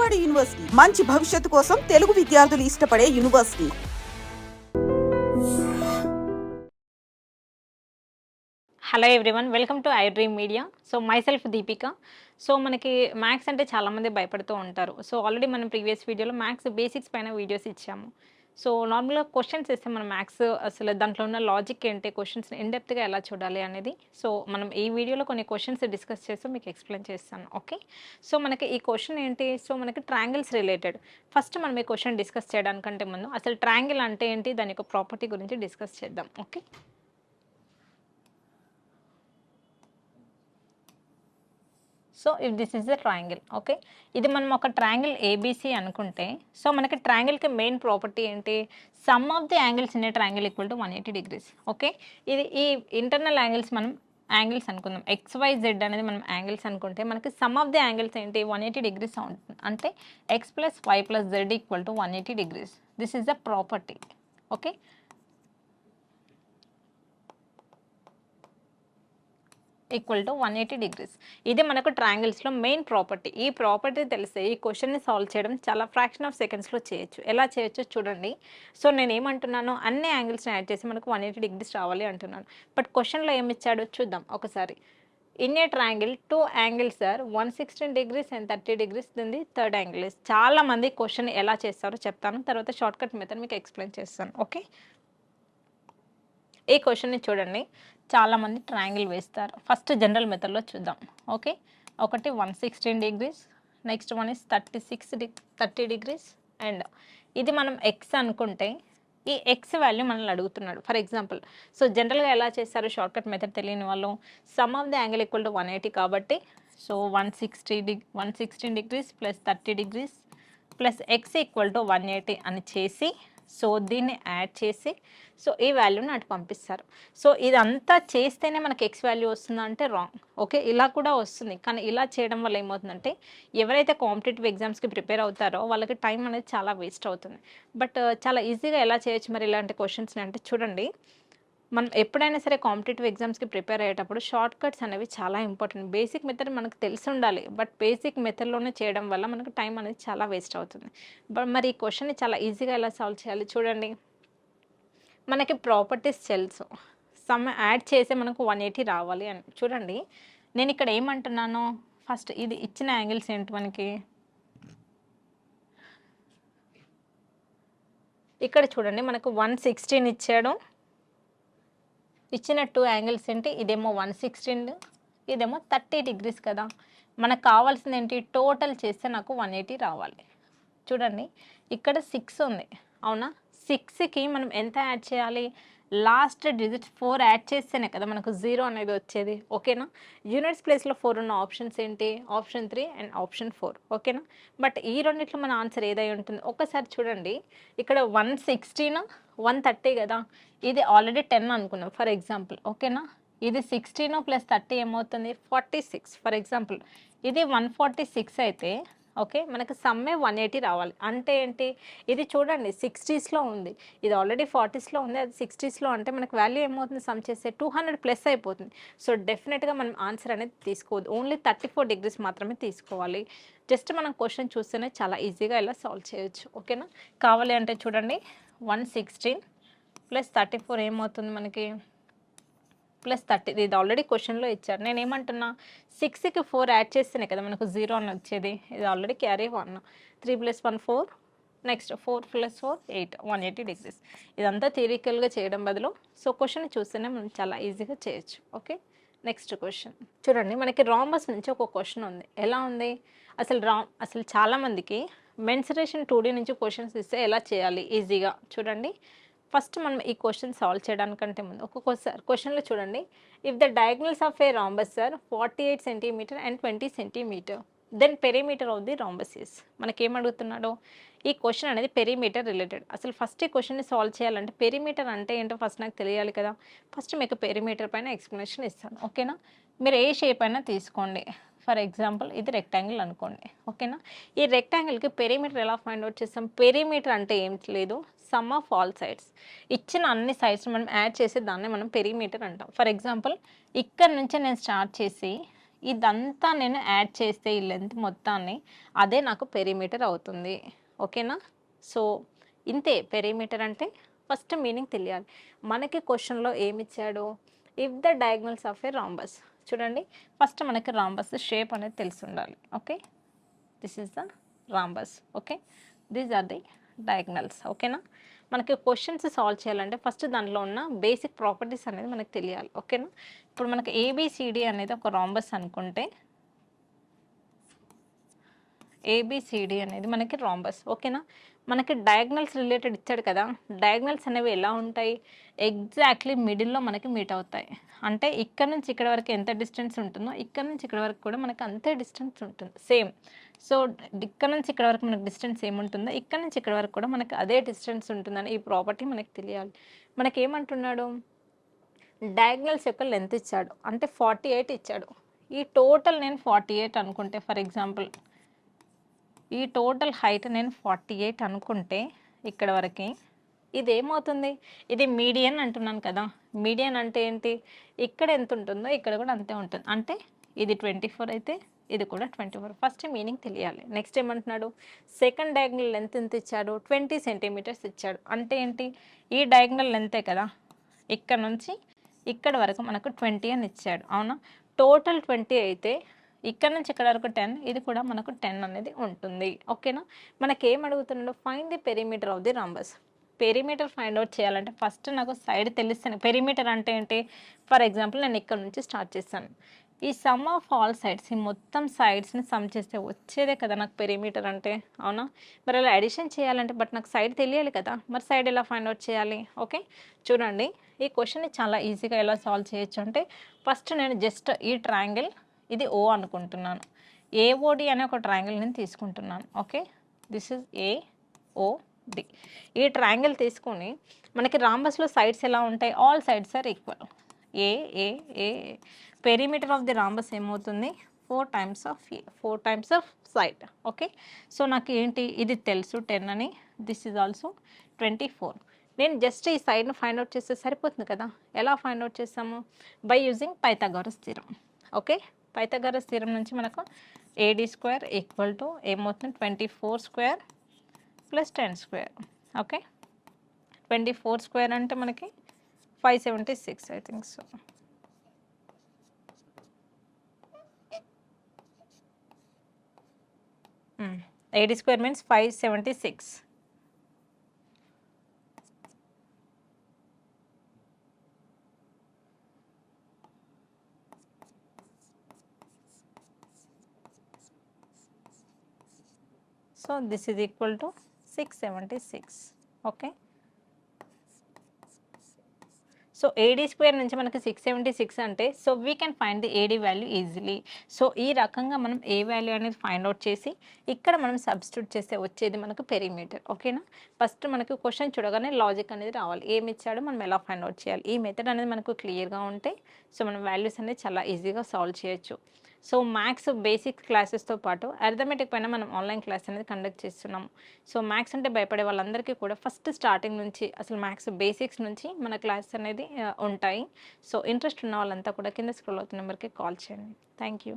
Vijayawada university మంచి భవిష్యత్తు కోసం తెలుగు విద్యార్థులు ఇష్టపడే university. Hello everyone, welcome to I dream media. So my self Deepika. So మనకి మ్యాథ్స్ అంటే చాలామంది భయపడుతూ ఉంటారు. సో ఆల్రెడీ మనం ప్రీవియస్ వీడియోలో మ్యాథ్స్ బేసిక్స్ పైన వీడియోస్ ఇచ్చాము. సో నార్మల్గా క్వశ్చన్స్ ఇస్తే మనం మ్యాథ్స్ అసలు దాంట్లో ఉన్న లాజిక్ ఏంటి, క్వశ్చన్స్ని ఇన్డెప్త్గా ఎలా చూడాలి అనేది సో మనం ఈ వీడియోలో కొన్ని క్వశ్చన్స్ డిస్కస్ చేస్తూ మీకు ఎక్స్ప్లెయిన్ చేస్తాను. ఓకే, సో మనకి ఈ క్వశ్చన్ ఏంటి, సో మనకి ట్రయాంగిల్స్ రిలేటెడ్. ఫస్ట్ మనం ఈ క్వశ్చన్ డిస్కస్ చేయడానికంటే ముందు అసలు ట్రయాంగిల్ అంటే ఏంటి, దాని యొక్క ప్రాపర్టీ గురించి డిస్కస్ చేద్దాం. Okay, so if this is the triangle, okay, ఇది మనం ఒక ట్రయాంగిల్ ఏబీసీ అనుకుంటే సో మనకి ట్రయాంగిల్కి మెయిన్ ప్రాపర్టీ ఏంటి, some of the angles in a triangle equal to 180 degrees. Okay, ఇది ఈ ఇంటర్నల్ యాంగిల్స్ మనం యాంగిల్స్ అనుకుందాం. XYZ అనేది మనం యాంగిల్స్ అనుకుంటే మనకి సమ్ ఆఫ్ ది యాంగిల్స్ ఏంటి 180 degrees ఉంటుంది. అంటే x + y + z equal to 180 degrees. This is the property. Okay, equal to 180 degrees. ఇది మనకు ట్రయాంగిల్స్లో మెయిన్ ప్రాపర్టీ. ఈ ప్రాపర్టీ తెలిస్తే ఈ క్వశ్చన్ని సాల్వ్ చేయడం చాలా ఫ్రాక్షన్ ఆఫ్ సెకండ్స్లో చేయొచ్చు. ఎలా చేయొచ్చు చూడండి. సో నేను ఏమంటున్నాను, అన్ని యాంగిల్స్ని యాడ్ చేసి మనకు 180 degrees రావాలి అంటున్నాను. బట్ క్వశ్చన్లో ఏమి ఇచ్చాడో చూద్దాం ఒకసారి. In a triangle 2 angles are 116 degrees and 30 degrees, then the third angle is. చాలామంది క్వశ్చన్ ఎలా చేస్తారో చెప్తాను, తర్వాత షార్ట్కట్ మెథడ్ మీకు ఎక్స్ప్లెయిన్ చేస్తాను. ఓకే, ఈ క్వశ్చన్ని చూడండి, చాలామంది ట్రయాంగిల్ వేస్తారు. ఫస్ట్ జనరల్ మెథడ్లో చూద్దాం. ఓకే, ఒకటి 116 degrees, next one is 30 degrees, and ఇది మనం ఎక్స్ అనుకుంటే ఈ ఎక్స్ వాల్యూ మనల్ని అడుగుతున్నాడు. ఫర్ ఎగ్జాంపుల్, సో జనరల్గా ఎలా చేస్తారు, షార్ట్కట్ మెథడ్ తెలియని వాళ్ళు some of the angle equal to 180 కాబట్టి so 116 degrees + 30 degrees plus X equal to 180 అని చేసి సో దీన్ని యాడ్ చేసి సో ఈ వాల్యూని అటు పంపిస్తారు. సో ఇదంతా చేస్తేనే మనకి ఎక్స్ వాల్యూ వస్తుందా అంటే రాంగ్. ఓకే, ఇలా కూడా వస్తుంది, కానీ ఇలా చేయడం వల్ల ఏమవుతుందంటే ఎవరైతే కాంపిటేటివ్ ఎగ్జామ్స్కి ప్రిపేర్ అవుతారో వాళ్ళకి టైం అనేది చాలా వేస్ట్ అవుతుంది. బట్ చాలా ఈజీగా ఎలా చేయొచ్చు మరి ఇలాంటి క్వశ్చన్స్ని అంటే చూడండి, మనం ఎప్పుడైనా సరే కాంపిటేటివ్ ఎగ్జామ్స్కి ప్రిపేర్ అయ్యేటప్పుడు షార్ట్ కట్స్ అనేవి చాలా ఇంపార్టెంట్. బేసిక్ మెథడ్ మనకు తెలిసి ఉండాలి, బట్ బేసిక్ మెథడ్లోనే చేయడం వల్ల మనకు టైం అనేది చాలా వేస్ట్ అవుతుంది. బట్ మరి ఈ క్వశ్చన్ని చాలా ఈజీగా ఎలా సాల్వ్ చేయాలి చూడండి. మనకి ప్రాపర్టీస్ తెలుసు, సమ్ యాడ్ చేస్తే మనకు 180 రావాలి అని. చూడండి నేను ఇక్కడ ఏమంటున్నాను, ఫస్ట్ ఇది ఇచ్చిన యాంగిల్స్ ఏంటి మనకి, ఇక్కడ చూడండి మనకు 116 ఇచ్చాడు. ఇచ్చిన 2 యాంగిల్స్ ఏంటి, ఇదేమో 116, ఇదేమో 30 degrees కదా. మనకు కావాల్సింది ఏంటి, టోటల్ చేస్తే నాకు 180 రావాలి. చూడండి ఇక్కడ 6 ఉంది అవునా, 6కి మనం ఎంత యాడ్ చేయాలి, లాస్ట్ డిజిట్ 4 యాడ్ చేస్తేనే కదా మనకు 0 అనేది వచ్చేది. ఓకేనా, యూనిట్స్ ప్లేస్లో 4 ఉన్న ఆప్షన్స్ ఏంటి, ఆప్షన్ 3 అండ్ ఆప్షన్ 4. ఓకేనా, బట్ ఈ రెండిట్లో మన ఆన్సర్ ఏదై ఉంటుంది ఒకసారి చూడండి. ఇక్కడ 116 130 కదా, ఇది ఆల్రెడీ 10 అనుకున్నాం ఫర్ ఎగ్జాంపుల్. ఓకేనా, ఇది 16 + 30 ఏమవుతుంది 46 ఫర్ ఎగ్జాంపుల్. ఇది 146 అయితే ఓకే మనకు సమ్మే 180 రావాలి. అంటే ఏంటి, ఇది చూడండి 60స్లో ఉంది, ఇది ఆల్రెడీ 40స్లో ఉంది, అది 60స్లో, అంటే మనకు వాల్యూ ఏమవుతుంది సమ్ చేస్తే 200+ అయిపోతుంది. సో డెఫినెట్గా మనం ఆన్సర్ అనేది తీసుకోవద్దు, ఓన్లీ 34 degrees మాత్రమే తీసుకోవాలి. జస్ట్ మనం క్వశ్చన్ చూస్తేనే చాలా ఈజీగా ఇలా సాల్వ్ చేయొచ్చు. ఓకేనా, కావాలి అంటే చూడండి 116 + 34 ఏమవుతుంది మనకి +30. ఇది ఆల్రెడీ క్వశ్చన్లో ఇచ్చారు. నేను ఏమంటున్నా 6కి 4 యాడ్ చేస్తేనే కదా మనకు 0 అని వచ్చేది. ఇది ఆల్రెడీ క్యారీ 1, 3 + 1 4, నెక్స్ట్ 4 + 4 8, 180 degrees. ఇదంతా థియరికల్గా చేయడం బదులు సో క్వశ్చన్ చూస్తేనే మనం చాలా ఈజీగా చేయొచ్చు. ఓకే, నెక్స్ట్ క్వశ్చన్ చూడండి, మనకి రాంబస్ నుంచి ఒక క్వశ్చన్ ఉంది. ఎలా ఉంది అసలు చాలామందికి మెన్సురేషన్ 2D నుంచి క్వశ్చన్స్ ఇస్తే ఎలా చేయాలి ఈజీగా చూడండి. ఫస్ట్ మనం ఈ క్వశ్చన్ సాల్వ్ చేయడానికంటే ముందు ఒక్కొక్కసారి క్వశ్చన్లో చూడండి, if the diagonals of a rhombus are 48 cm and 20 cm, then perimeter of the rhombus is. మనకేమడుగుతున్నాడో ఈ క్వశ్చన్ అనేది పెరిమీటర్ రిలేటెడ్. అసలు ఫస్ట్ ఈ క్వశ్చన్ని సాల్వ్ చేయాలంటే పెరిమీటర్ అంటే ఏంటో ఫస్ట్ నాకు తెలియాలి కదా. ఫస్ట్ మీకు పెరిమీటర్ పైన ఎక్స్ప్లెనేషన్ ఇస్తాను. ఓకేనా, మీరు ఏ షేప్ అయినా తీసుకోండి. ఫర్ ఎగ్జాంపుల్ ఇది రెక్టాంగిల్ అనుకోండి. ఓకేనా, ఈ రెక్టాంగిల్కి పెరిమీటర్ ఎలా ఫైండ్ అవుట్ చేస్తాం, పెరిమీటర్ అంటే ఏం లేదు, సమ్ ఆఫ్ ఆల్ సైడ్స్. ఇచ్చిన అన్ని సైడ్స్ మనం యాడ్ చేసి దాన్ని మనం పెరిమీటర్ అంటాం. ఫర్ ఎగ్జాంపుల్ ఇక్కడ నుంచి నేను స్టార్ట్ చేసి ఇదంతా నేను యాడ్ చేస్తే ఈ లెంత్ మొత్తాన్ని అదే నాకు పెరిమీటర్ అవుతుంది. ఓకేనా? సో ఇంతే పెరిమీటర్ అంటే. ఫస్ట్ మీనింగ్ తెలియాలి. మనకి క్వశ్చన్లో ఏమిచ్చాడు, if the diagonals of a rhombus. చూడండి, ఫస్ట్ మనకి రాంబస్ షేప్ అనేది తెలిసి ఉండాలి. Okay, this is the rhombus. Okay, these are the diagonals. ఓకేనా? మనకి క్వశ్చన్స్ సాల్వ్ చేయాలంటే ఫస్ట్ దానిలో ఉన్న బేసిక్ ప్రాపర్టీస్ అనేది మనకు తెలియాలి. ఓకేనా? ఇప్పుడు మనకి ఏబిసిడి అనేది ఒక రాంబస్ అనుకుంటే, ఏబిసిడి అనేది మనకి రాంబస్. ఓకేనా? మనకి డయాగ్నల్స్ రిలేటెడ్ ఇచ్చాడు కదా, డయాగ్నల్స్ అనేవి ఎలా ఉంటాయి, ఎగ్జాక్ట్లీ మిడిల్లో మనకి మీట్ అవుతాయి. అంటే ఇక్కడ నుంచి ఇక్కడ వరకు ఎంత డిస్టెన్స్ ఉంటుందో ఇక్కడ నుంచి ఇక్కడ వరకు కూడా మనకి అంతే డిస్టెన్స్ ఉంటుంది, సేమ్. సో ఇక్కడ నుంచి ఇక్కడ వరకు మనకి డిస్టెన్స్ ఏముంటుందో ఇక్కడ నుంచి ఇక్కడ వరకు కూడా మనకి అదే డిస్టెన్స్ ఉంటుందని ఈ ప్రాపర్టీ మనకి తెలియాలి. మనకి ఏమంటున్నాడు, డయాగ్నల్స్ యొక్క లెంత్ ఇచ్చాడు, అంటే 48 ఇచ్చాడు. ఈ టోటల్ నేను 48 అనుకుంటే, ఫర్ ఎగ్జాంపుల్ ఈ టోటల్ హైట్ నేను 48 అనుకుంటే ఇక్కడ వరకు, ఇది ఏమవుతుంది, ఇది మీడియన్ అంటున్నాను కదా. మీడియన్ అంటే ఏంటి, ఇక్కడ ఎంత ఉంటుందో ఇక్కడ కూడా అంతే ఉంటుంది. అంటే ఇది 24 అయితే ఇది కూడా 24. ఫస్ట్ మీనింగ్ తెలియాలి. నెక్స్ట్ ఏమంటున్నాడు, సెకండ్ డయాగ్నల్ లెంత్ ఎంత ఇచ్చాడు, 20 సెంటీమీటర్స్ ఇచ్చాడు. అంటే ఏంటి, ఈ డయాగ్నల్ లెంతే కదా, ఇక్కడ నుంచి ఇక్కడ వరకు మనకు 20 అని ఇచ్చాడు. అవునా? టోటల్ 20 అయితే ఇక్కడ నుంచి ఇక్కడ వరకు 10, ఇది కూడా మనకు 10 అనేది ఉంటుంది. ఓకేనా? మనకి ఏం అడుగుతున్నాడు, find the perimeter of the rhombus. Perimeter find out చేయాలంటే ఫస్ట్ నాకు సైడ్ తెలిస్తాను. పెరిమీటర్ అంటే ఏంటి, ఫర్ ఎగ్జాంపుల్ నేను ఇక్కడ నుంచి స్టార్ట్ చేస్తాను. ఈ సమ్ ఆఫ్ ఆల్ సైడ్స్, ఈ మొత్తం సైడ్స్ని సమ్ చేస్తే వచ్చేదే కదా నాకు పెరిమీటర్ అంటే. అవునా? మరి అలా అడిషన్ చేయాలంటే బట్ నాకు సైడ్ తెలియాలి కదా, మరి సైడ్ ఎలా ఫైండ్ అవుట్ చేయాలి? ఓకే, చూడండి, ఈ క్వశ్చన్ని చాలా ఈజీగా ఎలా సాల్వ్ చేయొచ్చు అంటే, ఫస్ట్ నేను జస్ట్ ఈ ట్రయాంగిల్, ఇది ఓ అనుకుంటున్నాను, ఏఓడి అనే ఒక ట్రయాంగిల్ నేను తీసుకుంటున్నాను. Okay, this is AOD. ఈ ట్రయాంగిల్ తీసుకొని మనకి రాంబస్లో సైడ్స్ ఎలా ఉంటాయి, all sides are equal. A perimeter of the rhombus ఏమవుతుంది, 4 times of side. Okay, so నాకు ఏంటి, ఇది తెలుసు 10 అని, దిస్ ఈజ్ ఆల్సో 24. నేను జస్ట్ ఈ సైడ్ను ఫైండ్ అవుట్ చేస్తే సరిపోతుంది కదా. ఎలా ఫైండ్ అవుట్ చేస్తాము, by using Pythagoras theorem. Okay, Pythagoras theorem నుంచి మనకు AD² ఈక్వల్ టు ఏమవుతుంది, 24² ప్లస్ 10². ఓకే, 24² అంటే మనకి 576 I think so. AD² means 576. So this is equal to 676. Okay. So AD² నుంచి మనకి 676 అంటే, so we can find the AD value easily. So ఈ రకంగా మనం ఏ వాల్యూ అనేది ఫైండ్ అవుట్ చేసి ఇక్కడ మనం సబ్స్టిట్యూట్ చేస్తే వచ్చేది మనకు పెరిమీటర్. ఓకేనా? ఫస్ట్ మనకు క్వశ్చన్ చూడగానే లాజిక్ అనేది రావాలి, ఏమి ఇచ్చాడో మనం ఎలా ఫైండ్ అవుట్ చేయాలి. ఈ మెథడ్ అనేది మనకు క్లియర్గా ఉంటే సో మనం వాల్యూస్ అనేది చాలా ఈజీగా సాల్వ్ చేయొచ్చు. సో మ్యాథ్స్ బేసిక్ క్లాసెస్తో పాటు అర్థమెటిక్ పైన మనం ఆన్లైన్ క్లాస్ అనేది కండక్ట్ చేస్తున్నాం. సో మ్యాథ్స్ అంటే భయపడే వాళ్ళందరికీ కూడా ఫస్ట్ స్టార్టింగ్ నుంచి అసలు మ్యాథ్స్ బేసిక్స్ నుంచి మన క్లాస్ అనేది ఉంటాయి. సో ఇంట్రెస్ట్ ఉన్న వాళ్ళంతా కూడా కింద స్క్రోల్ అవుతున్న నెంబర్కి కాల్ చేయండి. Thank you.